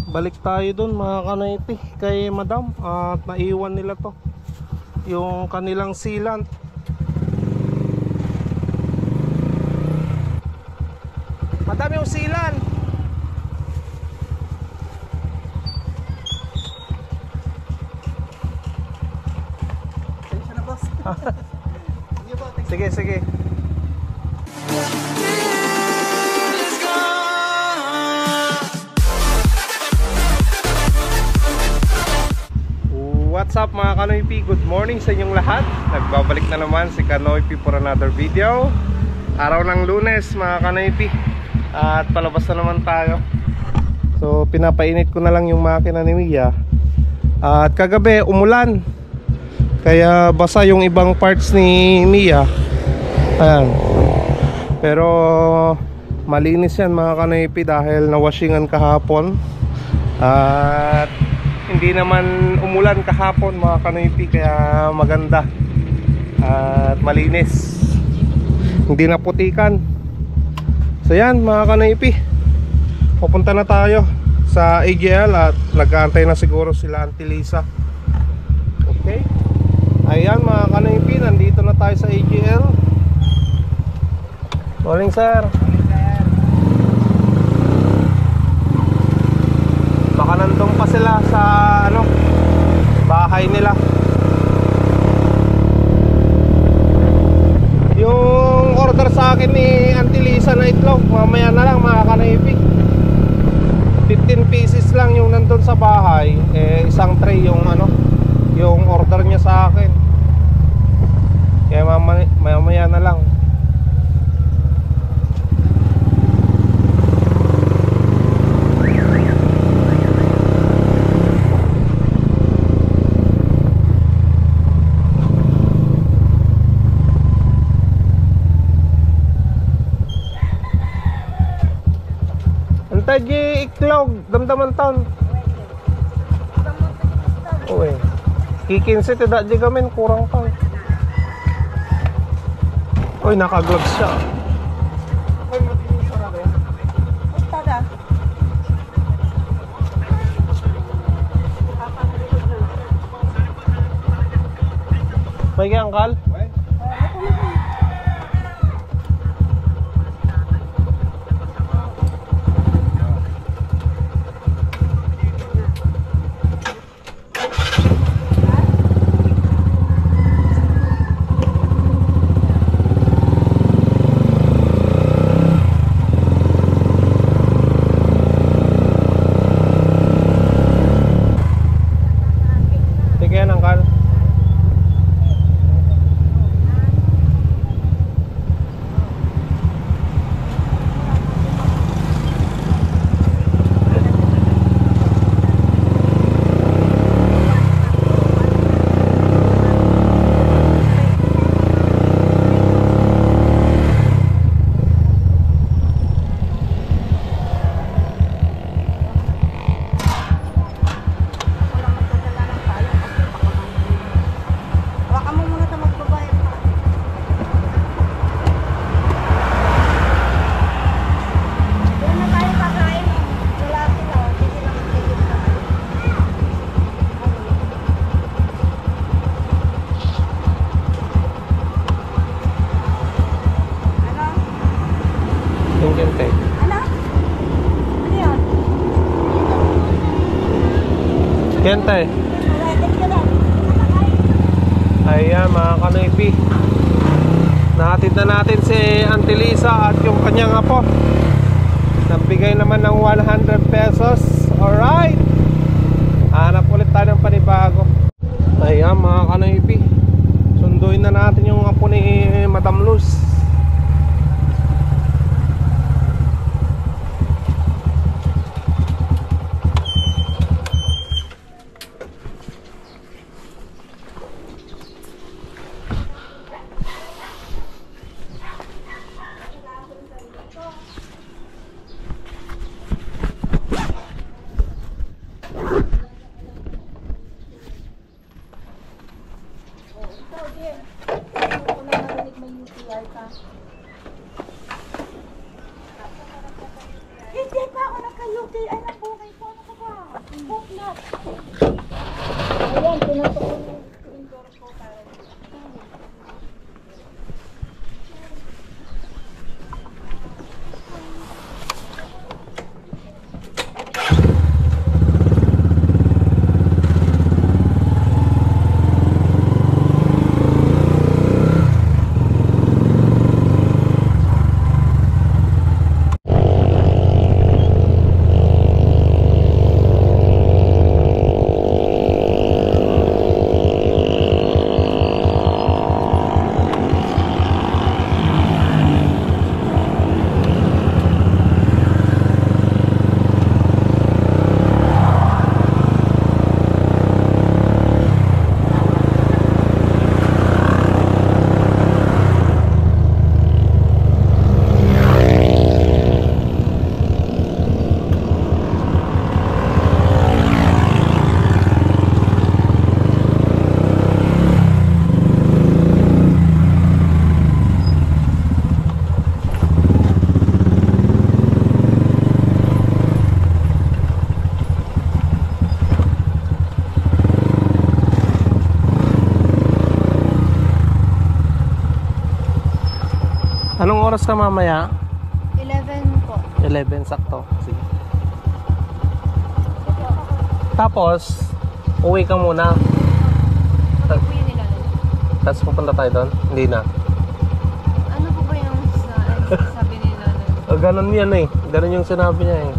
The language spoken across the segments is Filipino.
balik tayo dun mga kanaypi kay madam at naiwan nila to yung kanilang sealant. Madam, yung sealant sige, sige. What's up mga Kanoypi? Good morning sa inyong lahat. Nagbabalik na naman si Kanoypi for another video. Araw ng Lunes mga Kanoypi, at palabas na naman tayo. So pinapainit ko na lang yung makina ni Mia. At kagabi umulan, kaya basa yung ibang parts ni Mia. Ayan. Pero malinis yan mga Kanoypi dahil nawashingan kahapon. At hindi naman umulan kahapon mga Kanoypi, kaya maganda at malinis, hindi naputikan. So yan mga Kanoypi, pupunta na tayo sa AGL at nag-aantay na siguro sila Auntie Lisa. Okay, ayan mga Kanoypi, nandito na tayo sa AGL. Morning sir. Baka nandun pa sila sa bahay nila. Yung order sa akin ni Auntie Lisa na itlog, mamaya na lang mga Kanoypi. 15 pieces lang yung nandun sa bahay. Isang tray yung yung order niya sa akin. Kaya mamaya na lang. Tadi iklog, damdaman taon. Uy, kikinsi tidak di gamin, kurang taon. Uy, nakagloves siya. May kaya angkal? Kente. Ayan mga Kanoypi, nahatid na natin si Auntie Lisa at yung kanyang apo. Nagbigay naman ng 100 pesos. Alright, hanap ulit tayo ng panibago. Ayan mga Kanoypi, sunduin na natin yung apo ni Madam Luz. Anong oras ka mamaya? 11 po. 11, sakto. Sige. Tapos, uwi ka muna. Kapag po yun nila. Tapos pupunta tayo doon? Hindi na. Ano po ba yung sabi nila? Ganon yan eh. Ganon yung sinabi niya eh.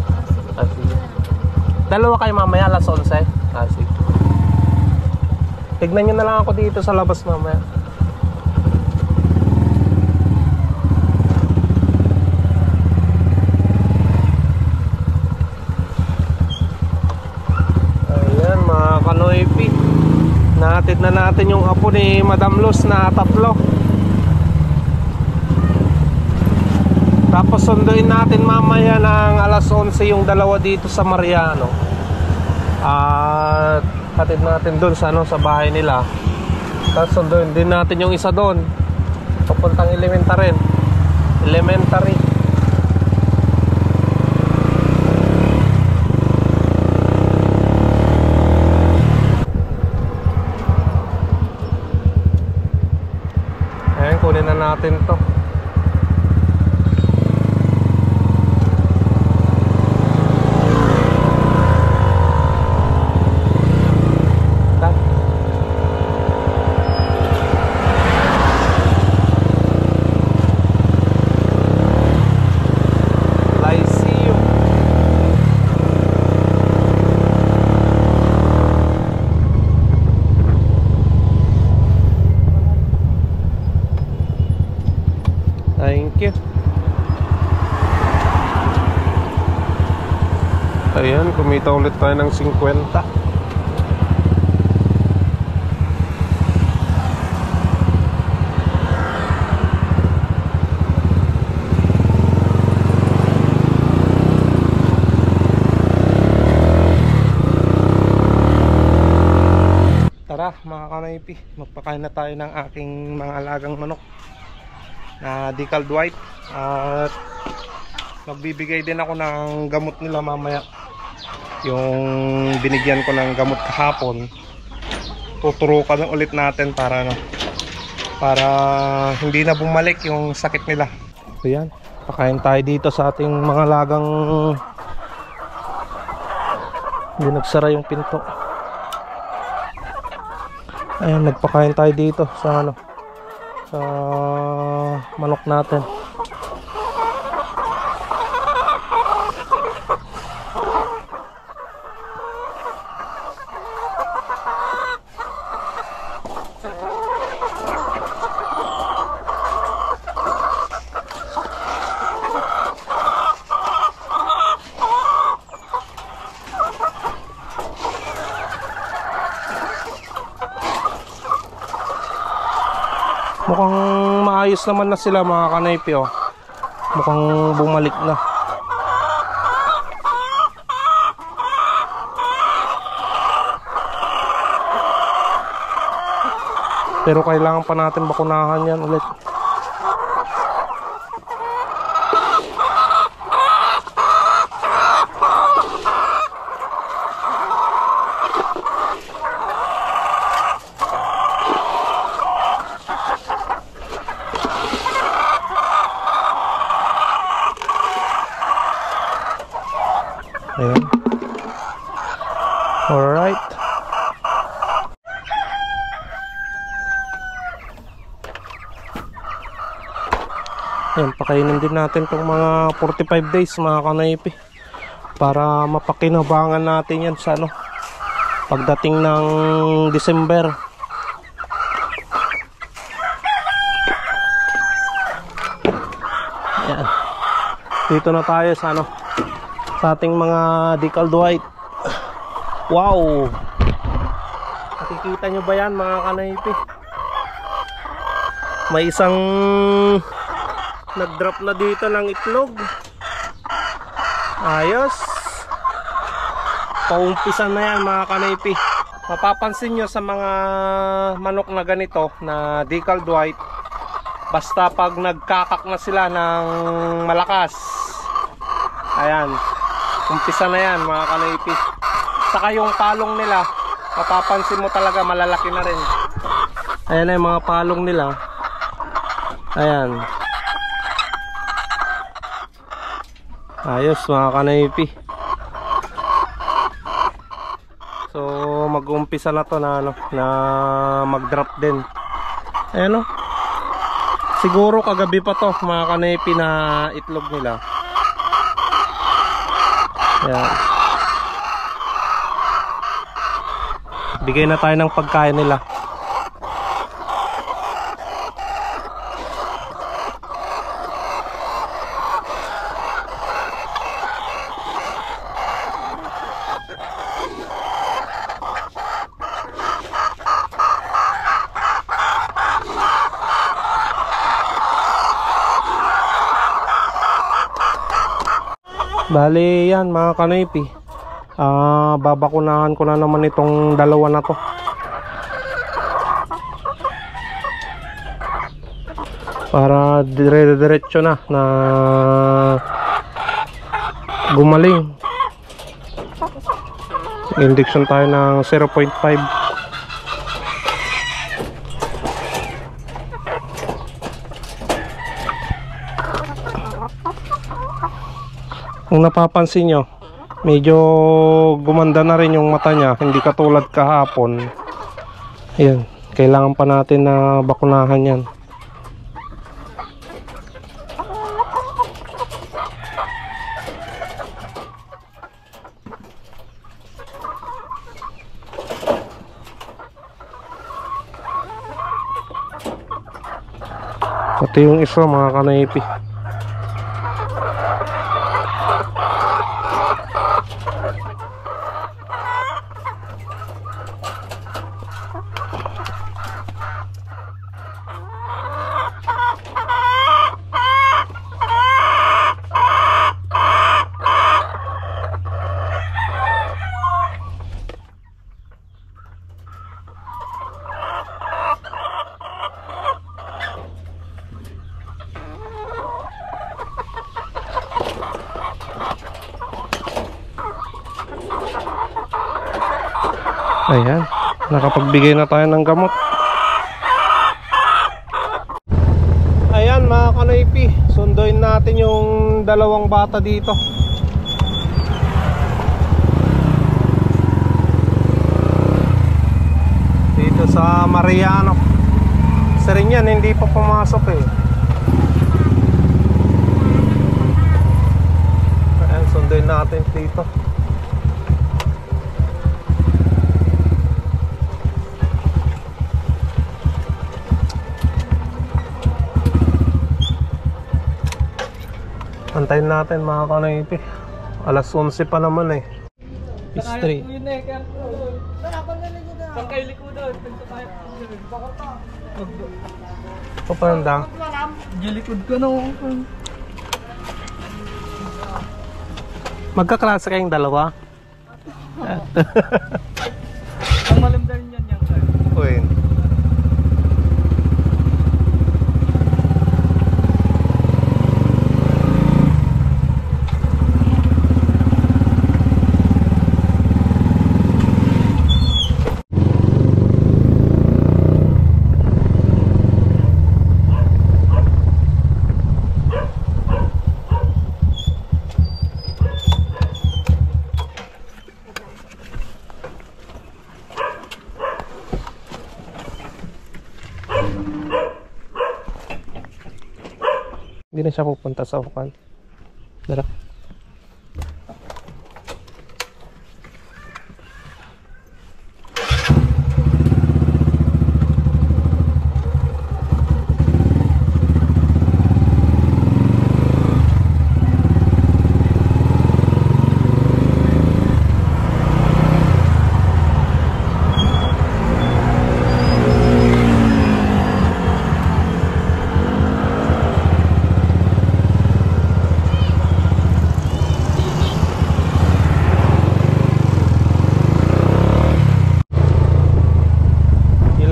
Ah, sige. Ah, sige. Dalawa kayo mamaya, alas 11. Ah, sige. Tignan nyo na lang ako dito sa labas mamaya. Ayan mga kanoypi, nahatid na natin yung apo ni Madam Luz na 3. Tapos sunduin natin mamaya ng alas 11 yung dalawa dito sa Mariano. At hatid natin doon sa, sa bahay nila. Tapos sunduin din natin yung isa doon papuntang elementary. Ayan, kunin na natin to. Thank you. Ayan, kumita ulit tayo ng 50. Tara mga kanaypi, magpakain na tayo ng aking mga alagang manok na decaled white. At magbibigay din ako ng gamot nila mamaya. Yung binigyan ko ng gamot kahapon, tuturukan ulit natin para para hindi na bumalik yung sakit nila. So yan, pakain tayo dito sa ating mga lagang. Hindi nagsara yung pinto. Ayan, nagpakain tayo dito sa sa manok natin. Mukhang maayos naman na sila mga kanaypi, oh. Mukhang bumalik na. Pero kailangan pa natin bakunahan yan ulit. Ayan. Alright. Ayan, pakainin din natin itong mga 45 days mga kanaypi, para mapakinabangan natin yan sa ano, pagdating ng December. Ayan. Dito na tayo sa ano, sa ating mga decaled white. Wow! Nakikita nyo ba yan mga kanaypi? May isang nag-drop na dito ng itlog. Ayos. Paumpisan na yan mga kanaypi. Mapapansin nyo sa mga manok na ganito na decaled white, basta pag nagkakak na sila ng malakas, ayan, umpisa na yan mga kanaypi. Saka yung palong nila, mapapansin mo talaga malalaki na rin. Ayan na yung mga palong nila. Ayan. Ayos mga kanaypi. So mag-uumpisa na to na ano, na mag-drop din. Ayan o. Siguro kagabi pa to mga kanaypi na itlog nila. Ayan. Bigay na tayo ng pagkain nila. Bali yan mga kanaypi, babakunahan ko na naman itong dalawa na to para dire-diretso na gumaling. Injection tayo ng 0.5. Kung napapansin nyo, medyo gumanda na rin yung mata niya, hindi katulad kahapon. Ayan, kailangan pa natin na bakunahan yan. Pati yung isa mga kanaypi. Ayan, nakapagbigay na tayo ng gamot. Ayan mga kanaypi, sunduin natin yung dalawang bata dito. Dito sa Mariano. Isa rin yan, hindi pa pumasok eh. Ayan, sunduin natin dito. Antayin natin mga kanaypi. Alas 11 pa naman eh. Straight. Ito pa nandang. Gilikod ko na ako. Magkaklase kayong dalawa? Ang malamdar niyan yan. Uy. Hindi na siya pupunta sa ukan. Dara.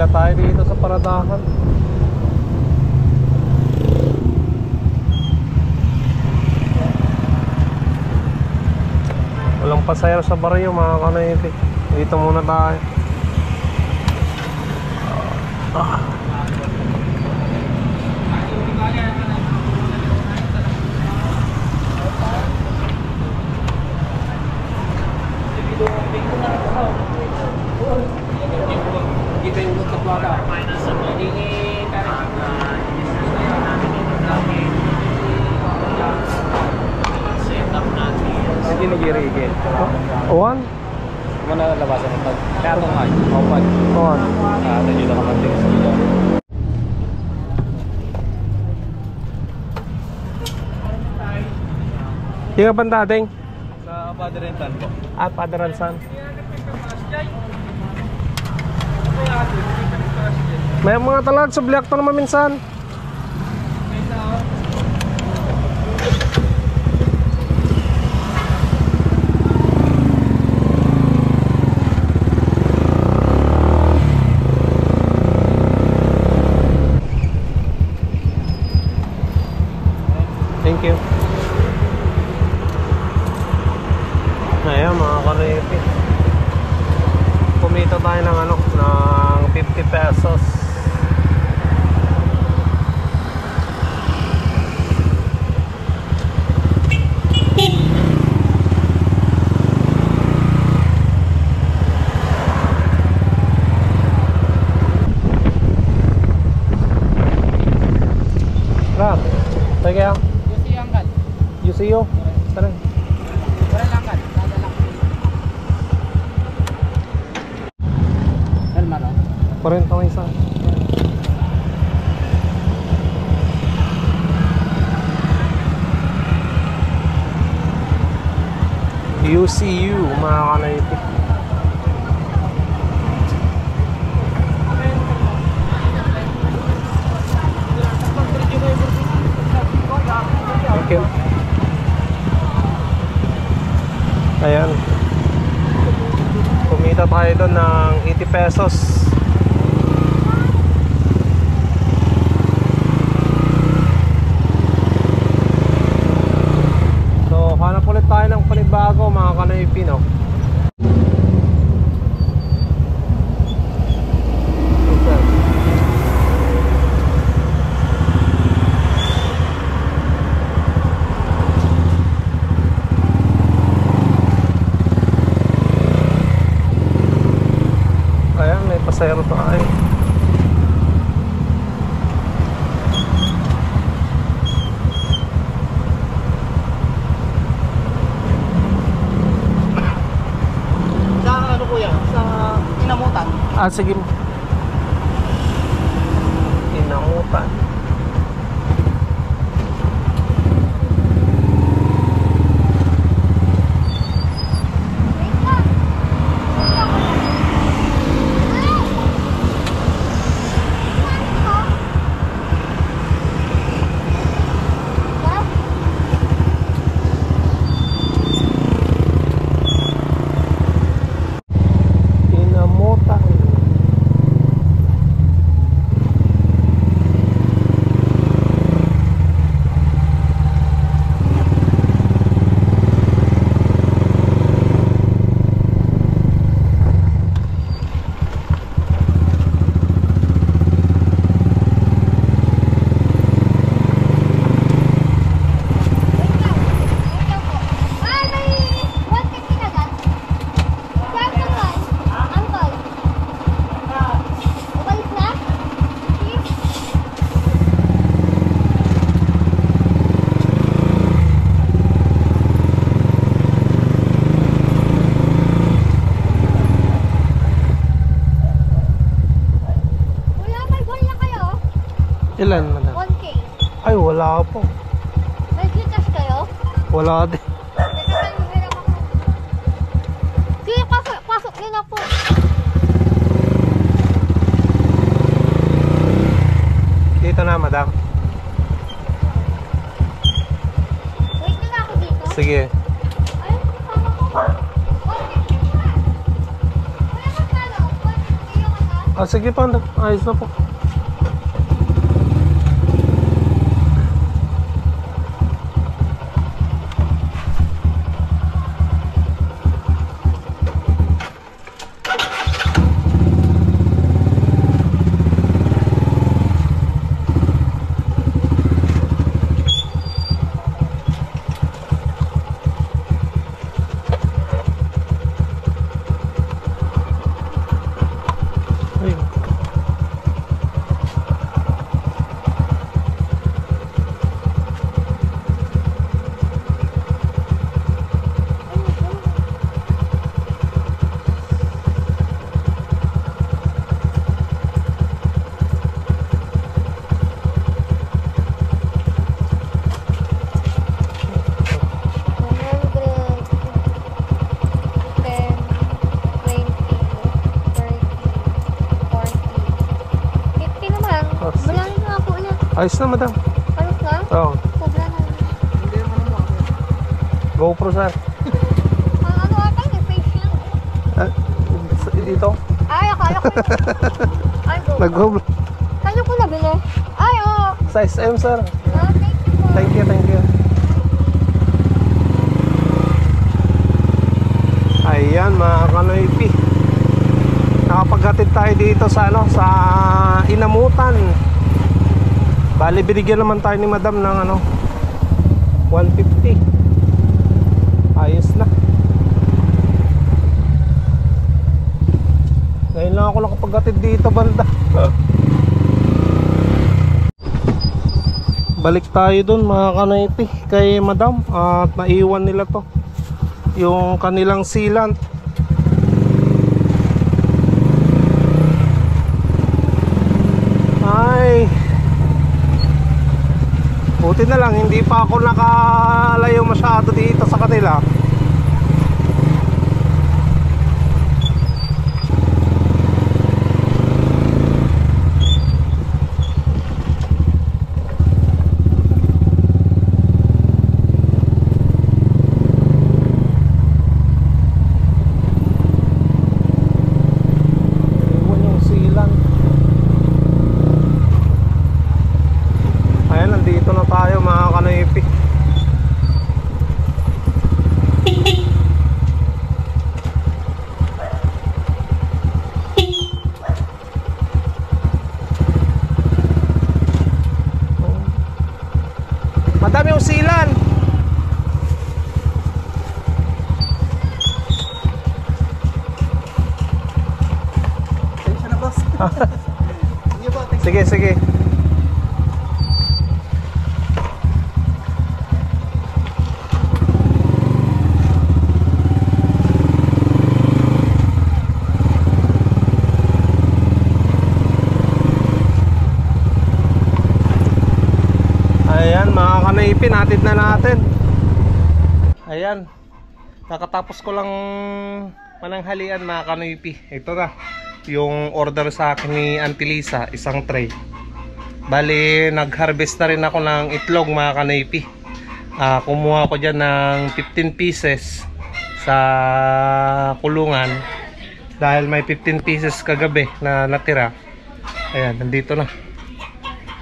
Tayo dito sa paradahan. Walang pasayro sa baryo mga kanayipi. Dito muna tayo. Kita yung sa plaga. Setup natin. Sige nagiri again. One? Mana labasan ito. Kaya itong ay. Open. One. Nandiyo na kamanting sa ilo. Yung abang dating? Sa Padrentan po. At Padaransan. May mga talag sa black to naman minsan. Thank you. Ayan mga kanipi. Kumita tayo ng ano, ng 50 pesos. Rap, tayo kaya? Yusi angkat. UCO? Tara. Wala lang kan. Dadala. Kalma lang. 40 ang isa. UCU mga kanaipik. Thank you. Ayan. Kumita tayo doon ng 80 pesos. So, hanap ulit tayo ng panibago mga kanaypi, no? Ayan, may pasayro tayo. Sa ano kuya? Sa Inamutan. Ah, sige. Inamutan. Inamutan. Ilan, madam? 1K. Ay, wala po. May Gcash kayo? Wala din. Sige, pasok nyo na po. Dito na, madam. Wait na ako dito. Sige. Ay, tama ko. 150 pa. Kuya, magkano? 150 yung ano? Sige pa, ayos na po. Ayun. Ayos na, madam. Ayos na? Oo. Sobra na. GoPro, sir. Ano ata yung face shield? Dito. Ay, akala ko. Ay, go. Nag-GoPro. Kano ko nabili? Ay, oo. Size M, sir. Ah, thank you po. Thank you, thank you. Ayan, mga kanoypi. Nakapaghatid tayo dito sa ano, sa Inamutan. Bali, binigyan naman tayo ni madam ng ano, 150. Ayos na. Ngayon lang ako nakapaghatid dito, banda. Balik tayo dun, mga kanaypi, kay madam. At naiwan nila to, yung kanilang sealant. Ay, buti na lang hindi pa ako nakalayo masyado dito sa kanila. Iwan yung silang. Ayan, nandito na tayo, mga kanoypi. Madami yung silan. Sige, sige. Ayan, mga kanaipin, hatid na natin. Ayan, kakatapos ko lang mananghalian, mga kanaipi. Ito na yung order sa akin ni Auntie Lisa, isang tray. Bali, nag-harvest na rin ako ng itlog, mga kanaipi. Kumuha ko dyan ng 15 pieces sa kulungan dahil may 15 pieces kagabi na natira. Ayan, nandito na.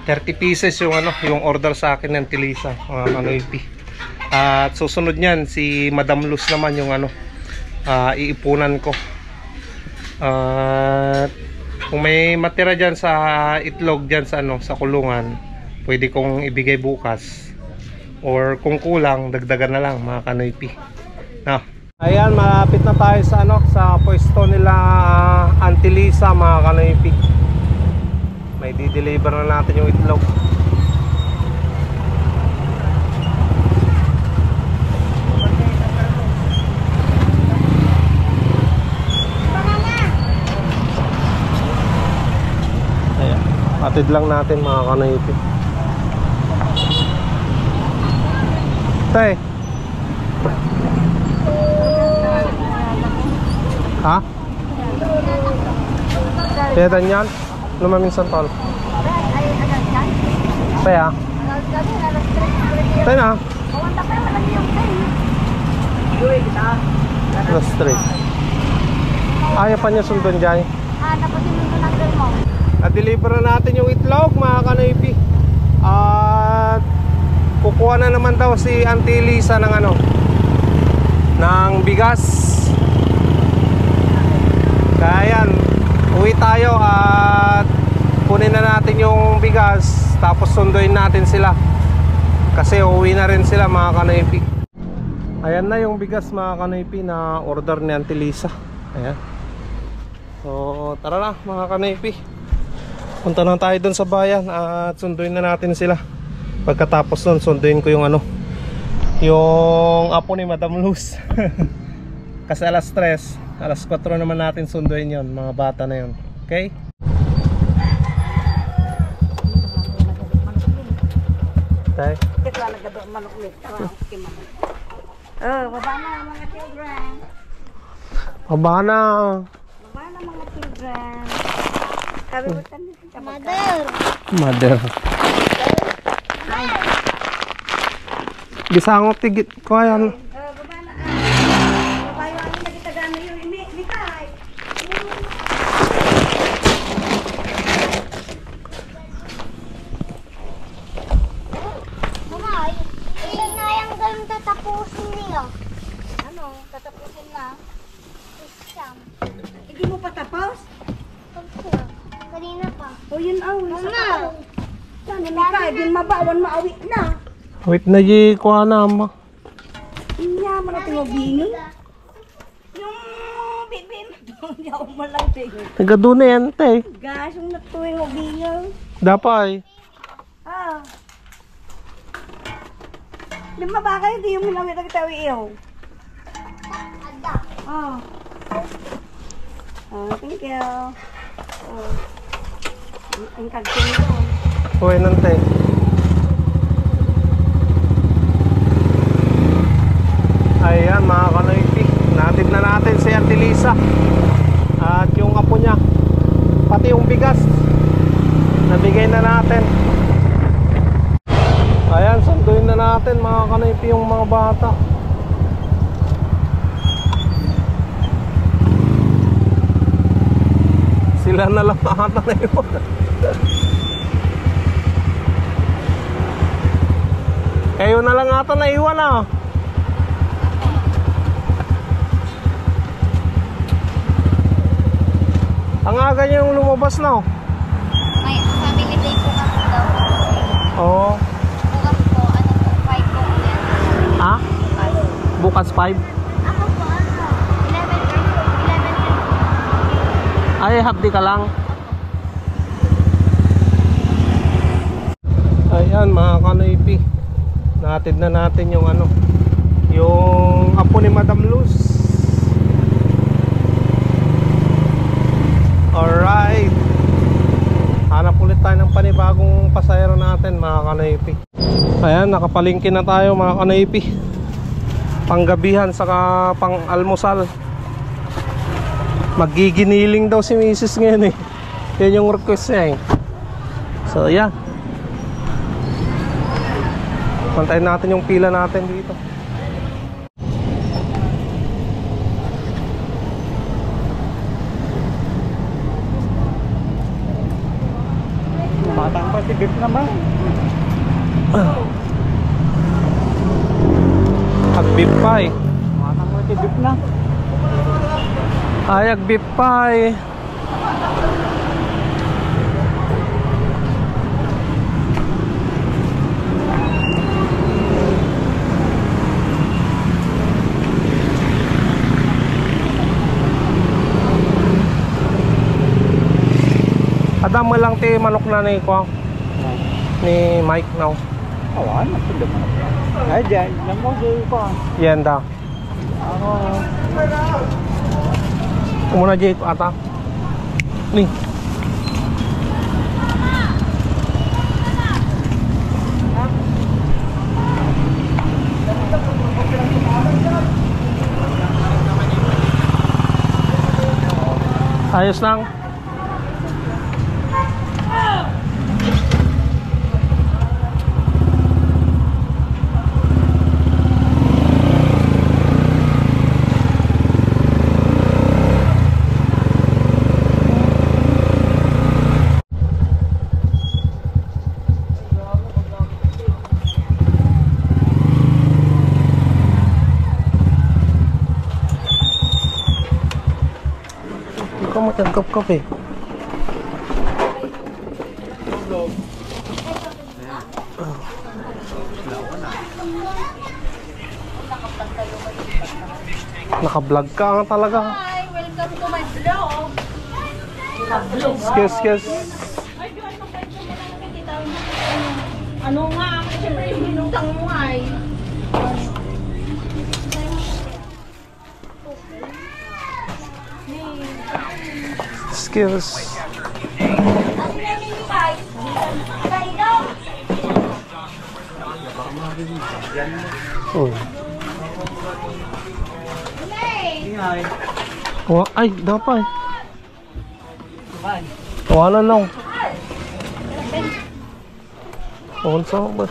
30 pieces yung ano, yung order sa akin ng Tilisa, mga kanoypi. At susunod niyan si Madam Luz naman yung ano, iipunan ko. At kung may matira diyan sa itlog diyan sa ano, sa kulungan, pwede kong ibigay bukas. Or kung kulang, dagdagan na lang, mga kanoypi. Ayan, malapit na tayo sa ano, sa pwesto nila Auntie Lisa, mga kanoypi. May di-deliver na natin yung itlog. Ayan. Atid lang natin mga kanoypi. Tay. Ha? Kaya danyan? Lumaminsan tol. Tay ha? Tay na? Alas 3. Ayaw pa niya sundon dyan. Na-deliver na natin yung itlog mga kanoypi. At kukuha na naman daw si Auntie Lisa ng ano, ng bigas. Kaya yan, uwi tayo at kunin na natin yung bigas. Tapos sunduin natin sila kasi uwi na rin sila mga kanoypi. Ayan na yung bigas mga kanoypi na order ni Auntie Lisa. Ayan. So tara na mga kanoypi, punta na tayo dun sa bayan at sunduin na natin sila. Pagkatapos nun, sunduin ko yung ano, yung apo ni Madam Luz. Kasi alas 3, alas 4 naman natin sunduin yon, mga bata na yon. Okay? Tay? Oh, baba na mga children. Baba na. Baba na mga children. Kabibutan din sa mother. Mother. Bisangot tigit ko yan. Baba na. Baba yung ano na kita gano'n yung inikay. Mama, ilan na yung ganun tatapusin niyo? Ano? Tatapusin na? Isang. Hindi mo pa tapos? Kanina pa. O yun ang. Mama. Sana Mika, din mabawan maawi na. Wait na di ko na ma. Inya, marating mo bingon. Yung bibin, hindi ako malang tingin. Taga doon na yan, tay. Gas, yung natuwing mo bingon. Dapay. Ah. Lima ba kayo? Di yung minawit ang tawi iyo. Ah. Oh, thank you. Oh. Ang kagting ko. Uy, nante. Ayan mga kanoypi, natid na natin si Auntie Lisa at yung apo niya, pati yung bigas nabigay na natin. Ayan, sunduin na natin mga kanoypi yung mga bata. Sila na lang ata na yun. Kayo na lang ata na iwan ah. Ang aga niya yung lumabas na oh. May family day po kasi daw. Oo. Bukas po, ano po, 5 po yan. Ha? Bukas 5? Ako po, ano, 11. Ay, hapdi ka lang. Ayan mga kanoypi, natid na natin yung ano, yung apo ni Madam Luz. Alright, hanap ulit tayo ng panibagong pasayro natin mga kanoypi. Ayan, nakapalingkin na tayo mga kanoypi. Panggabihan saka pang almusal. Magiginiling daw si Mrs. ngayon eh. Yan yung request niya eh. So yeah, pantayin natin yung pila natin dito. Matang pa si Beef naman. Agbip pie. Matang pa si Beef na. Ay, agbip pie. Adam mo lang ti manok na ni ko ni Mike now. Awan, sudah mana. Ay, dyan, yang mo di ko. Yan da. Ako. Kumuna jay ata. Ni. Ayos lang. Ikaw magkagkap-kap eh. Naka-vlog ka nga talaga. Hi, welcome to my vlog. Excuse. Ano nga, siyempre yung hinutang mo ay. Excuse. Oh. Ay, dapat. Wala lang. Saan ba?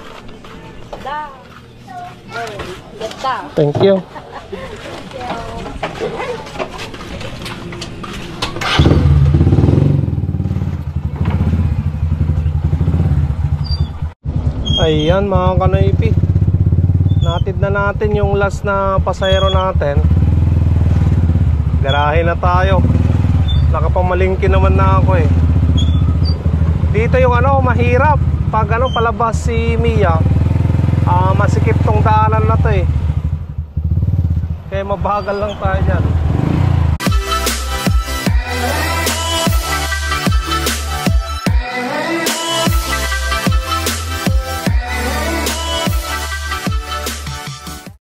Thank you. Ayan mga kanoypi, natid na natin yung last na pasahero natin. Garahe na tayo. Nakapamalingki naman na ako eh. Dito yung mahirap pag palabas si Mia. Masikip tong daanan na to eh. Kaya mabagal lang tayo dyan.